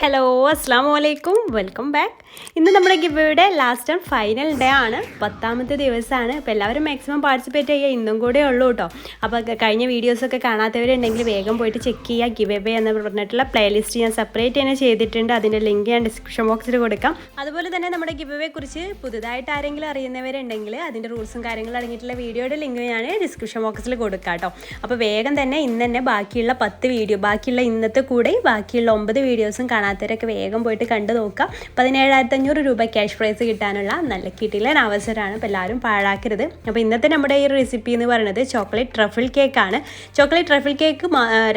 Hello അസ്സാമു അലൈക്കും welcome back. ഇന്ന് നമ്മുടെ ഗിവയുടെ ലാസ്റ്റ് ആൻഡ് ഫൈനൽ ഡേ ആണ്, 10ാമത്തെ ദിവസമാണ്. അപ്പോൾ എല്ലാവരും മാക്സിമം പാർട്ടിസിപ്പേറ്റ് ചെയ്യുക, ഇന്നും കൂടെ ഉള്ളൂ കേട്ടോ. അപ്പോൾ കഴിഞ്ഞ വീഡിയോസൊക്കെ കാണാത്തവരുണ്ടെങ്കിൽ വേഗം പോയിട്ട് ചെക്ക് ചെയ്യുക. ഗിവ് അവേ എന്ന് പറഞ്ഞിട്ടുള്ള പ്ലേലിസ്റ്റ് ഞാൻ സെപ്പറേറ്റ് തന്നെ ചെയ്തിട്ടുണ്ട്, അതിൻ്റെ ലിങ്ക് ഞാൻ ഡിസ്ക്രിപ്ഷൻ ബോക്സിൽ കൊടുക്കാം. അതുപോലെ തന്നെ നമ്മുടെ ഗിവ് അവേ കുറിച്ച് പുതുതായിട്ട് ആരെങ്കിലും അറിയുന്നവരുണ്ടെങ്കിൽ അതിൻ്റെ റൂൾസും കാര്യങ്ങളും അടങ്ങിയിട്ടുള്ള വീഡിയോയുടെ ലിങ്ക് ഞാൻ ഡിസ്ക്രിപ്ഷൻ ബോക്സിൽ കൊടുക്കാം കേട്ടോ. അപ്പോൾ വേഗം തന്നെ ഇന്ന് തന്നെ ബാക്കിയുള്ള 10 വീഡിയോ, ബാക്കിയുള്ള ഇന്നത്തെ കൂടെ ബാക്കിയുള്ള 9 വീഡിയോസും കാണാത്തവരൊക്കെ വേഗം പോയിട്ട് കണ്ടു നോക്കുക. 17,500 രൂപ ക്യാഷ് പ്രൈസ് കിട്ടാനുള്ള നല്ല കിട്ടില്ല അവസരമാണ്. അപ്പോൾ എല്ലാവരും പാഴാക്കരുത്. അപ്പോൾ ഇന്നത്തെ നമ്മുടെ ഈ റെസിപ്പി എന്ന് പറയുന്നത് ചോക്ലേറ്റ് ട്രഫിൾ കേക്കാണ്. Chocolate truffle cake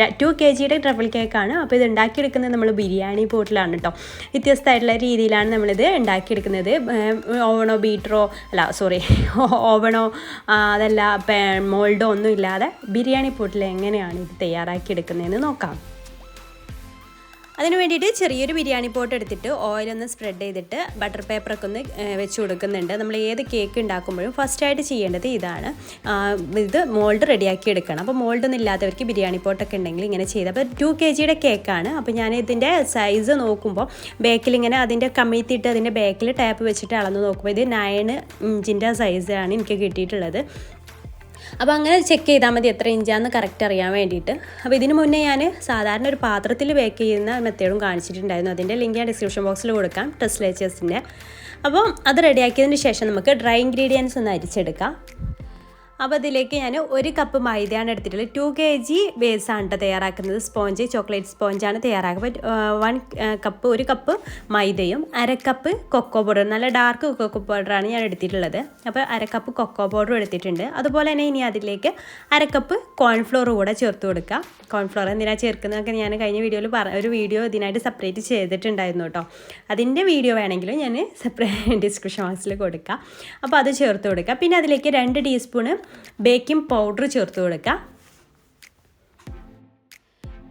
2 kg truffle കേക്കാണ്. അപ്പോൾ ഇത് ഉണ്ടാക്കിയെടുക്കുന്നത് നമ്മൾ ബിരിയാണി പോട്ടിലാണ് കേട്ടോ. വ്യത്യസ്തമായിട്ടുള്ള രീതിയിലാണ് നമ്മളിത് ഉണ്ടാക്കിയെടുക്കുന്നത്. ഓവണോ ബീറ്ററോ ഓവണോ അതല്ല മോൾഡോ ഒന്നും ഇല്ലാതെ ബിരിയാണി പോട്ടിൽ എങ്ങനെയാണ് ഇത് തയ്യാറാക്കിയെടുക്കുന്നതെന്ന് നോക്കാം. അതിന് വേണ്ടിയിട്ട് ചെറിയൊരു ബിരിയാണി പോട്ട് എടുത്തിട്ട് ഓയിലൊന്ന് സ്പ്രെഡ് ചെയ്തിട്ട് ബട്ടർ പേപ്പറൊക്കെ ഒന്ന് വെച്ച് കൊടുക്കുന്നുണ്ട്. നമ്മൾ ഏത് കേക്ക് ഉണ്ടാക്കുമ്പോഴും ഫസ്റ്റായിട്ട് ചെയ്യേണ്ടത് ഇതാണ്. ഇത് മോൾഡ് റെഡിയാക്കി എടുക്കണം. അപ്പോൾ മോൾഡൊന്നും ഇല്ലാത്തവർക്ക് ബിരിയാണി പോട്ടൊക്കെ ഉണ്ടെങ്കിൽ ഇങ്ങനെ ചെയ്ത്. അപ്പോൾ 2 kg കേക്കാണ്. അപ്പോൾ ഞാൻ ഇതിൻ്റെ സൈസ് നോക്കുമ്പോൾ ബേക്കിൽ ഇങ്ങനെ അതിൻ്റെ കമ്മിത്തിയിട്ട് അതിൻ്റെ ബേക്കിൽ ടാപ്പ് വെച്ചിട്ട് അളന്ന് നോക്കുമ്പോൾ ഇത് 9 ഇഞ്ചിൻ്റെ സൈസാണ് എനിക്ക് കിട്ടിയിട്ടുള്ളത്. അപ്പോൾ അങ്ങനെ ചെക്ക് ചെയ്താൽ മതി എത്ര ഇഞ്ചാന്ന് കറക്റ്റ് അറിയാൻ വേണ്ടിയിട്ട്. അപ്പോൾ ഇതിന് മുന്നേ ഞാൻ സാധാരണ ഒരു പാത്രത്തിൽ ബേക്ക് ചെയ്യുന്ന മെത്തേഡും കാണിച്ചിട്ടുണ്ടായിരുന്നു. അതിൻ്റെ ലിങ്ക് ഞാൻ ഡിസ്ക്രിപ്ഷൻ ബോക്സിൽ കൊടുക്കാം, ടെസ്ലേച്ചേഴ്സിൻ്റെ. അപ്പം അത് റെഡിയാക്കിയതിന് ശേഷം നമുക്ക് ഡ്രൈ ഇൻഗ്രീഡിയൻസ് ഒന്ന് അരിച്ചെടുക്കാം. അപ്പോൾ അതിലേക്ക് ഞാൻ 1 കപ്പ് മൈദയാണ് എടുത്തിട്ടുള്ളത്. 2 kg ബേസാണ് കേട്ടോ തയ്യാറാക്കുന്നത്. സ്പോഞ്ച്, ചോക്ലേറ്റ് സ്പോഞ്ചാണ് തയ്യാറാക്കുന്നത്. 1 കപ്പ് മൈദയും 1/2 കപ്പ് കൊക്കോ പൗഡർ, നല്ല ഡാർക്ക് കൊക്കോ പൗഡറാണ് ഞാൻ എടുത്തിട്ടുള്ളത്. അപ്പോൾ 1/2 കപ്പ് കൊക്കോ പൗഡർ എടുത്തിട്ടുണ്ട്. അതുപോലെ തന്നെ ഇനി അതിലേക്ക് 1/2 കപ്പ് കോൺഫ്ലോർ കൂടെ ചേർത്ത് കൊടുക്കുക. കോൺഫ്ലോർ എന്തിനാണ് ചേർക്കുന്നതൊക്കെ ഞാൻ കഴിഞ്ഞ വീഡിയോയിൽ ഒരു വീഡിയോ ഇതിനായിട്ട് സെപ്പറേറ്റ് ചെയ്തിട്ടുണ്ടായിരുന്നു കേട്ടോ. അതിൻ്റെ വീഡിയോ വേണമെങ്കിലും ഞാൻ സെപ്പറേറ്റ് ഡിസ്ക്രിപ്ഷൻ ബോക്സിൽ കൊടുക്കാം. അപ്പോൾ അത് ചേർത്ത് കൊടുക്കുക. പിന്നെ അതിലേക്ക് 2 ടീസ്പൂണ് ബേക്കിംഗ് പൗഡർ ചേർത്ത് കൊടുക്കുക.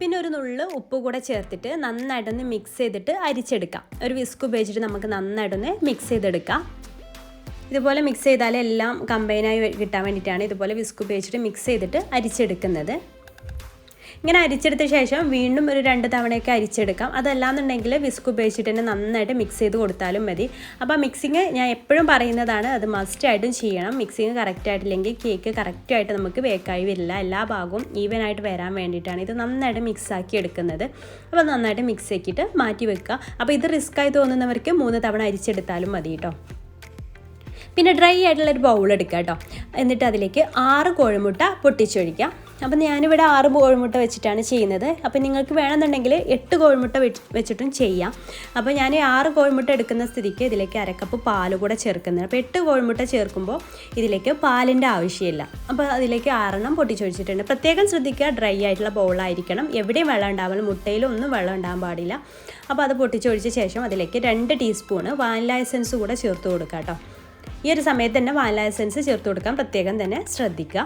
പിന്നെ ഒരു നുള്ള് ഉപ്പ് കൂടെ ചേർത്തിട്ട് നന്നായിട്ടൊന്ന് മിക്സ് ചെയ്തിട്ട് അരിച്ചെടുക്കാം. ഒരു വിസ്ക് ഉപയോഗിച്ചിട്ട് നമുക്ക് നന്നായിട്ടൊന്ന് മിക്സ് ചെയ്തെടുക്കാം. ഇതുപോലെ മിക്സ് ചെയ്താൽ എല്ലാം കമ്പൈനായി കിട്ടാൻ വേണ്ടിയിട്ടാണ് ഇതുപോലെ വിസ്ക് ഉപയോഗിച്ചിട്ട് മിക്സ് ചെയ്തിട്ട് അരിച്ചെടുക്കുന്നത്. ഇങ്ങനെ അരിച്ചെടുത്ത ശേഷം വീണ്ടും ഒരു 2 തവണയൊക്കെ അരിച്ചെടുക്കാം. അതല്ലാന്നുണ്ടെങ്കിൽ വിസ്ക് ഉപയോഗിച്ചിട്ട് തന്നെ നന്നായിട്ട് മിക്സ് ചെയ്ത് കൊടുത്താലും മതി. അപ്പോൾ മിക്സിങ് ഞാൻ എപ്പോഴും പറയുന്നതാണ്, അത് മസ്റ്റായിട്ടും ചെയ്യണം. മിക്സിങ് കറക്റ്റായിട്ടില്ലെങ്കിൽ കേക്ക് കറക്റ്റായിട്ട് നമുക്ക് ബേക്കായി വരില്ല. എല്ലാ ഭാഗവും ഈവനായിട്ട് വരാൻ വേണ്ടിയിട്ടാണ് ഇത് നന്നായിട്ട് മിക്സാക്കി എടുക്കുന്നത്. അപ്പോൾ നന്നായിട്ട് മിക്സ് ആക്കിയിട്ട് മാറ്റി വെക്കുക. അപ്പോൾ ഇത് റിസ്ക്കായി തോന്നുന്നവർക്ക് 3 തവണ അരിച്ചെടുത്താലും മതി കേട്ടോ. പിന്നെ ഡ്രൈ ആയിട്ടുള്ളൊരു ബൗൾ എടുക്കുക കേട്ടോ. എന്നിട്ട് അതിലേക്ക് 6 കോഴിമുട്ട പൊട്ടിച്ചൊഴിക്കാം. അപ്പം ഞാനിവിടെ 6 കോഴിമുട്ട വെച്ചിട്ടാണ് ചെയ്യുന്നത്. അപ്പം നിങ്ങൾക്ക് വേണമെന്നുണ്ടെങ്കിൽ 8 കോഴിമുട്ട വെച്ചിട്ടും ചെയ്യാം. അപ്പോൾ ഞാൻ 6 കോഴിമുട്ട എടുക്കുന്ന സ്ഥിതിക്ക് ഇതിലേക്ക് 1/2 കപ്പ് പാൽ കൂടെ ചേർക്കുന്നത്. അപ്പോൾ 8 കോഴിമുട്ട ചേർക്കുമ്പോൾ ഇതിലേക്ക് പാലിൻ്റെ ആവശ്യമില്ല. അപ്പോൾ അതിലേക്ക് 6 പൊട്ടിച്ചൊഴിച്ചിട്ടുണ്ട്. പ്രത്യേകം ശ്രദ്ധിക്കുക, ഡ്രൈ ആയിട്ടുള്ള ബൗളായിരിക്കണം. എവിടെയും വെള്ളം ഉണ്ടാവില്ല, മുട്ടയിലൊന്നും വെള്ളം ഉണ്ടാകാൻ പാടില്ല. അപ്പോൾ അത് പൊട്ടിച്ചൊഴിച്ച ശേഷം അതിലേക്ക് 2 ടീസ്പൂണ് വാനില എസൻസ് കൂടെ ചേർത്ത് കൊടുക്കുക കേട്ടോ. ഈ ഒരു സമയത്ത് തന്നെ വാനില എസൻസ് ചേർത്ത് കൊടുക്കാൻ പ്രത്യേകം തന്നെ ശ്രദ്ധിക്കുക.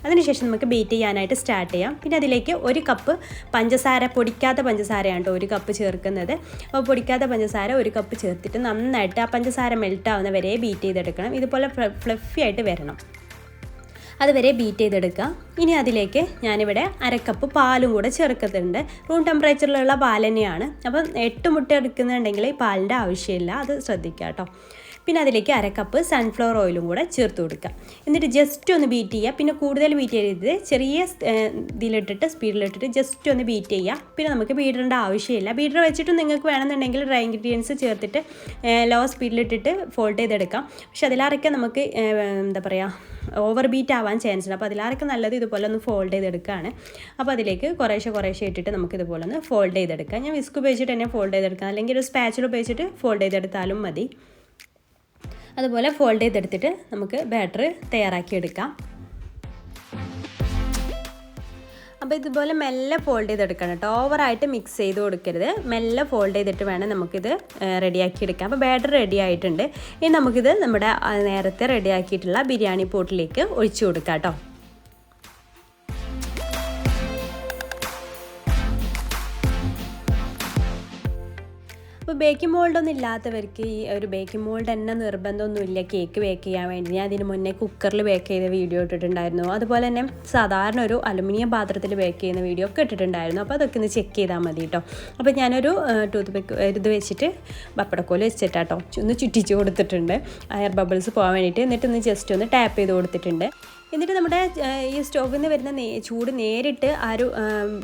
അതിനുശേഷം നമുക്ക് ബീറ്റ് ചെയ്യാനായിട്ട് സ്റ്റാർട്ട് ചെയ്യാം. പിന്നെ അതിലേക്ക് 1 കപ്പ് പഞ്ചസാര, പൊടിക്കാത്ത പഞ്ചസാരയാണ് കേട്ടോ 1 കപ്പ് ചേർക്കുന്നത്. അപ്പോൾ പൊടിക്കാത്ത പഞ്ചസാര 1 കപ്പ് ചേർത്തിട്ട് നന്നായിട്ട് ആ പഞ്ചസാര മെൽറ്റ് ആവുന്ന വരെ ബീറ്റ് ചെയ്തെടുക്കണം. ഇതുപോലെ ഫ്ലഫി ആയിട്ട് വരണം, അതുവരെ ബീറ്റ് ചെയ്തെടുക്കുക. ഇനി അതിലേക്ക് ഞാനിവിടെ 1/2 കപ്പ് പാലും കൂടെ ചേർക്കുന്നുണ്ട്. റൂം ടെമ്പറേച്ചറിലുള്ള പാൽ തന്നെയാണ്. അപ്പം 8 മുട്ട എടുക്കുന്നുണ്ടെങ്കിൽ ഈ പാലിൻ്റെ ആവശ്യമില്ല, അത് ശ്രദ്ധിക്കുക കേട്ടോ. പിന്നെ അതിലേക്ക് 1/2 കപ്പ് സൺഫ്ലവർ ഓയിലും കൂടെ ചേർത്ത് കൊടുക്കുക. എന്നിട്ട് ജസ്റ്റ് ഒന്ന് ബീറ്റ് ചെയ്യുക. പിന്നെ കൂടുതൽ ബീറ്റ് ചെയ്ത് ചെറിയ സ്പീഡിലിട്ടിട്ട് ജസ്റ്റ് ഒന്ന് ബീറ്റ് ചെയ്യുക. പിന്നെ നമുക്ക് ബീറ്ററിൻ്റെ ആവശ്യമില്ല. ബീറ്റർ വെച്ചിട്ട് നിങ്ങൾക്ക് വേണമെന്നുണ്ടെങ്കിൽ ഡ്രൈ ഇൻഗ്രീഡിയൻസ് ചേർത്തിട്ട് ലോ സ്പീഡിലിട്ടിട്ട് ഫോൾഡ് ചെയ്തെടുക്കാം. പക്ഷെ അതിലാറൊക്കെ നമുക്ക് ഓവർ ബീറ്റ് ആവാൻ ചാൻസ് ഉണ്ട്. അപ്പോൾ അതിലാറൊക്കെ നല്ലത് ഇതുപോലെ ഒന്ന് ഫോൾഡ് ചെയ്തെടുക്കുകയാണ്. അപ്പോൾ അതിലേക്ക് കുറേശ്ശെ ഇട്ടിട്ട് നമുക്ക് ഇതുപോലെ ഒന്ന് ഫോൾഡ് ചെയ്തെടുക്കാം. ഞാൻ വിസ്ക് ഉപയോഗിച്ചിട്ട് തന്നെ ഫോൾഡ് ചെയ്തെടുക്കാം, അല്ലെങ്കിൽ ഒരു സ്പാച്ചിൽ ഉപയോഗിച്ചിട്ട് ഫോൾഡ് ചെയ്തെടുത്താലും മതി. അതുപോലെ ഫോൾഡ് ചെയ്തെടുത്തിട്ട് നമുക്ക് ബാറ്റർ തയ്യാറാക്കിയെടുക്കാം. അപ്പോൾ ഇതുപോലെ മെല്ലെ ഫോൾഡ് ചെയ്തെടുക്കണം കേട്ടോ. ഓവറായിട്ട് മിക്സ് ചെയ്ത് കൊടുക്കരുത്. മെല്ലെ ഫോൾഡ് ചെയ്തിട്ട് വേണം നമുക്കിത് റെഡിയാക്കിയെടുക്കാം. അപ്പോൾ ബാറ്റർ റെഡി ആയിട്ടുണ്ട്. ഇനി നമുക്കിത് നമ്മുടെ നേരത്തെ റെഡിയാക്കിയിട്ടുള്ള ബിരിയാണി പോട്ടിലേക്ക് ഒഴിച്ചു കൊടുക്കാം കേട്ടോ. അപ്പോൾ ബേക്കിംഗ് മോൾഡൊന്നും ഇല്ലാത്തവർക്ക് ഈ ഒരു ബേക്കിംഗ് മോൾഡ് തന്നെ നിർബന്ധമൊന്നുമില്ല കേക്ക് ബേക്ക് ചെയ്യാൻ വേണ്ടി. ഞാൻ അതിന് മുന്നേ കുക്കറിൽ ബേക്ക് ചെയ്ത വീഡിയോ ഇട്ടിട്ടുണ്ടായിരുന്നു. അതുപോലെ തന്നെ സാധാരണ ഒരു അലുമിനിയം പാത്രത്തിൽ ബേക്ക് ചെയ്യുന്ന വീഡിയോ ഒക്കെ ഇട്ടിട്ടുണ്ടായിരുന്നു. അപ്പോൾ അതൊക്കെ ഒന്ന് ചെക്ക് ചെയ്താൽ മതി കേട്ടോ. അപ്പോൾ ഞാനൊരു ടൂത്ത് പിക്ക് ഇത് വെച്ചിട്ട് പപ്പടക്കോല് വെച്ചിട്ടാട്ടോ ഒന്ന് ചുറ്റിച്ച് കൊടുത്തിട്ടുണ്ട് എയർ ബബിൾസ് പോകാൻ വേണ്ടിയിട്ട്. എന്നിട്ട് ഒന്ന് ജസ്റ്റ് ഒന്ന് ടാപ്പ് ചെയ്ത് കൊടുത്തിട്ടുണ്ട്. എന്നിട്ട് നമ്മുടെ ഈ സ്റ്റോവിൽ നിന്ന് വരുന്ന ചൂട് നേരിട്ട് ആ ഒരു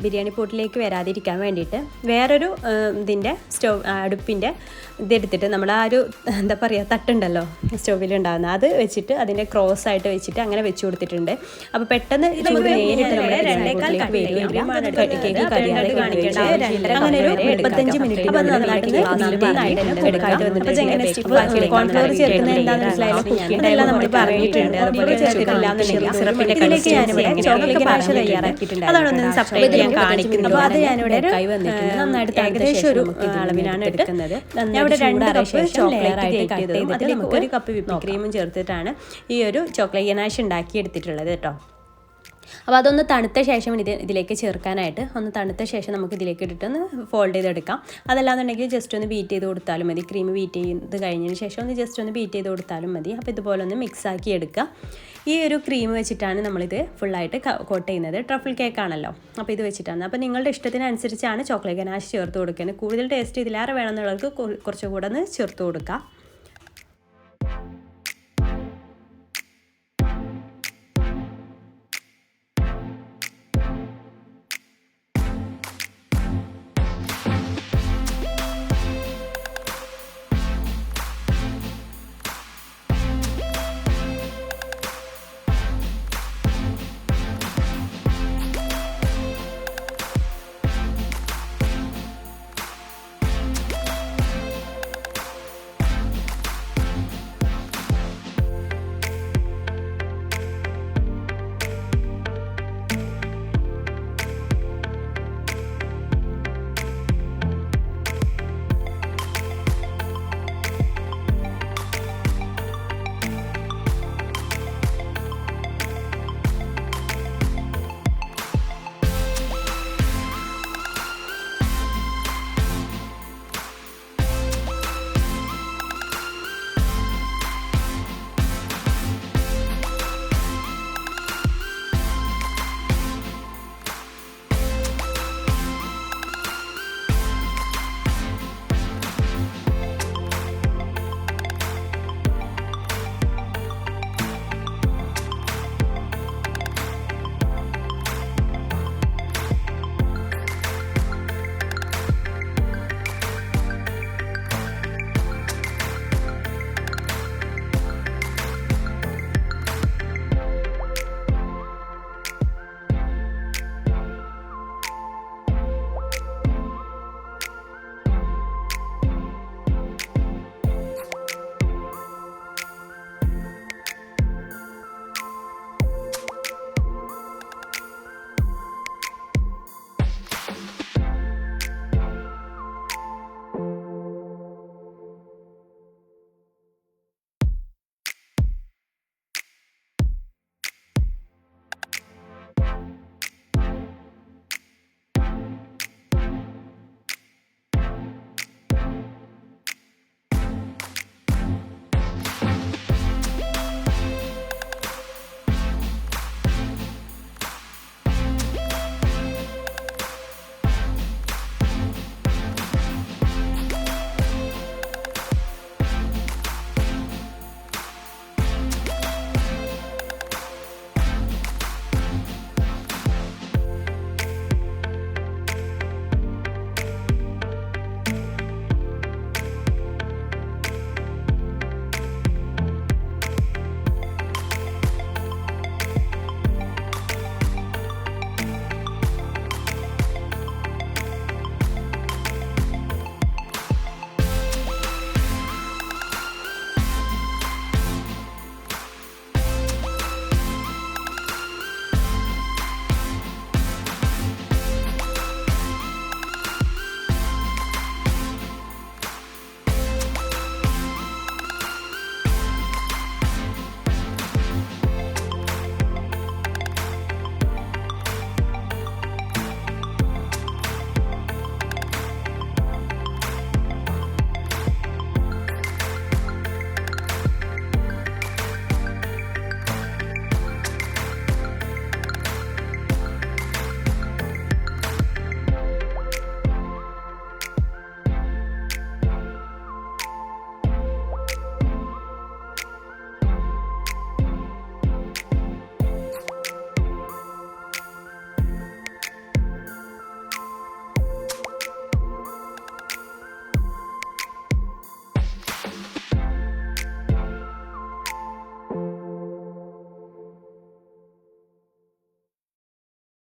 ബിരിയാണി പോട്ടിലേക്ക് വരാതിരിക്കാൻ വേണ്ടിയിട്ട് വേറൊരു ഇതിൻ്റെ അടുപ്പിൻ്റെ ഇതെടുത്തിട്ട് നമ്മൾ ആ ഒരു എന്താ പറയുക തട്ടുണ്ടല്ലോ സ്റ്റോവിലുണ്ടാകുന്ന അത് വെച്ചിട്ട് അതിൻ്റെ ക്രോസ് ആയിട്ട് വെച്ചിട്ട് അങ്ങനെ വെച്ച് കൊടുത്തിട്ടുണ്ട്. അപ്പോൾ പെട്ടെന്ന് ചൂട് നേരിട്ട് നമ്മുടെ കേക്ക് കരിയാതെ അങ്ങനെ ഒരു 35 മിനിറ്റ് അപ്പോൾ കോൺഫ്ലവർ ചേർക്കുന്നത് എന്താണെന്ന് മനസ്സിലായാലും നമ്മൾ പറഞ്ഞിട്ടുണ്ട്. അതുപോലെ ചേർത്തിട്ടില്ല ഇതിലേക്ക് ഞാനിവിടെ ചോക്ലേറ്റ് ഗനാഷ് തയ്യാറാക്കിയിട്ടുണ്ട്. അതാണൊന്ന് സെപ്പറേറ്റ് ഞാൻ കാണിക്കുന്നത്. അപ്പോൾ അത് ഞാനിവിടെ കൈ വന്നിട്ടുണ്ട്. നന്നായിട്ട് ഏകദേശം ഒരു അളവിനാണ് എടുക്കുന്നത്. ഞാൻ ഇവിടെ 2 കപ്പ് ചോക്ലേറ്റ് കട്ട് ചെയ്തതും അതിലേക്ക് 1 കപ്പ് വിപ്പിംഗ് ക്രീമും ചേർത്തിട്ടാണ് ഈ ഒരു ചോക്ലേറ്റ് ഗനാഷ് ഉണ്ടാക്കി എടുത്തിട്ടുള്ളത് കേട്ടോ. അപ്പോൾ അതൊന്ന് തണുത്ത ശേഷം ഇതിലേക്ക് ചേർക്കാനായിട്ട് ഒന്ന് തണുത്ത ശേഷം നമുക്ക് ഇതിലേക്ക് ഇട്ടിട്ടൊന്ന് ഫോൾഡ് ചെയ്തെടുക്കാം. അതല്ലാന്നുണ്ടെങ്കിൽ ജസ്റ്റ് ഒന്ന് ബീറ്റ് ചെയ്ത് കൊടുത്താലും മതി. ക്രീം ബീറ്റ് ചെയ്ത് കഴിഞ്ഞതിന് ശേഷം ഒന്ന് ജസ്റ്റ് ഒന്ന് ബീറ്റ് ചെയ്ത് കൊടുത്താലും മതി. അപ്പോൾ ഇതുപോലെ ഒന്ന് മിക്സാക്കി എടുക്കുക. ഈ ഒരു ക്രീം വെച്ചിട്ടാണ് നമ്മളിത് ഫുള്ളായിട്ട് കോട്ട് ചെയ്യുന്നത്. ട്രഫിൾ കേക്കാണല്ലോ, അപ്പോൾ ഇത് വെച്ചിട്ടാണ്. അപ്പോൾ നിങ്ങളുടെ ഇഷ്ടത്തിനനുസരിച്ചാണ് ചോക്ലേറ്റ് ഗനാഷ് ചേർത്ത് കൊടുക്കുന്നത്. കൂടുതൽ ടേസ്റ്റ് ഇതിലേറെ വേണമെന്നുള്ളവർക്ക് കുറച്ചുകൂടെ ഒന്ന് ചേർത്ത് കൊടുക്കുക.